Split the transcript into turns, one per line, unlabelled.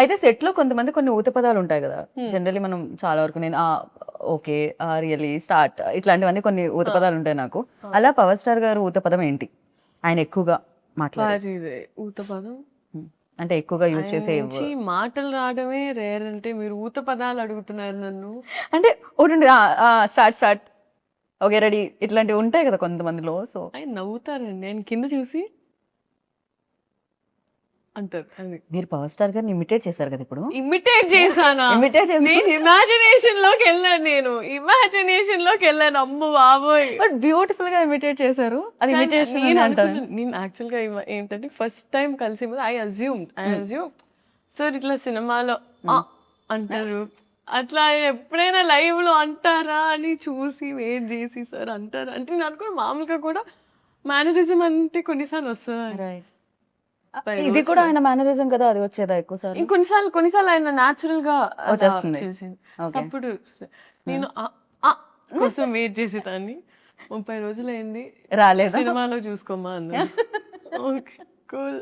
అయితే సెట్ లో కొంతమంది కొన్ని ఊత పదాలు ఉంటాయి కదా, జనరల్లీ మనం చాలా వరకు నేను ఓకే, రియలీ, స్టార్ట్, ఇట్లాంటివన్నీ కొన్ని ఊత పదాలు ఉంటాయి నాకు. అలా పవర్ స్టార్ గారు ఊత పదం ఏంటి ఆయన ఎక్కువగా మాట్లాడే,
ఊత పదం
అంటే ఎక్కువగా యూజ్ చేసే
నుంచి మాటలు రావడమే రేర్. అంటే మీరు ఊత పదాలు అడుగుతున్నారు నన్ను.
అంటే ఒకటి స్టార్ట్ స్టార్ట్, ఓకే రెడీ, ఇట్లాంటివి ఉంటాయి కదా కొంతమందిలో. సో
ఆయన నవ్వుతారండి, నేను కింద చూసి అంటారు. అది
మీరు పవర్ స్టార్ గారిని ఇమిటేట్ చేశారు కదా ఇప్పుడు.
ఇమిటేట్ చేశానా?
ఇమిటేట్ చేసి
నేను ఇమాజినేషన్ లోకి వెళ్ళాను, ఇమాజినేషన్ లోకి వెళ్ళాను. అమ్మ బాబోయ్,
బట్ బ్యూటిఫుల్ గా ఇమిటేట్ చేశారు. అది ఇమిటేషన్
నేను యాక్చువల్ గా ఏంటంటే ఫస్ట్ టైం కలిసి ఐ అజ్యూమ్ సార్ ఇట్లా సినిమాలో అంటారు, అట్లా ఆయన ఎప్పుడైనా లైవ్ లో అంటారా అని చూసి వెయిట్ చేసి సార్ అంటారా అంటే నేను అనుకున్న మామూలుగా కూడా మేనరిజం అంటే కొన్నిసార్లు వస్తుంది.
ఇది కూడా ఆయన మేనరిజం కదా, అది వచ్చేదా ఎక్కువ సార్?
కొన్నిసార్లు ఆయన న్యాచురల్ గా
వచ్చేస్తుంది.
చేసింది. అప్పుడు నేను కోసం వెయిట్ చేసేదాన్ని. 30 రోజులు అయింది
రాలేదు
సినిమాలో చూసుకోమా అన్న. Okay cool.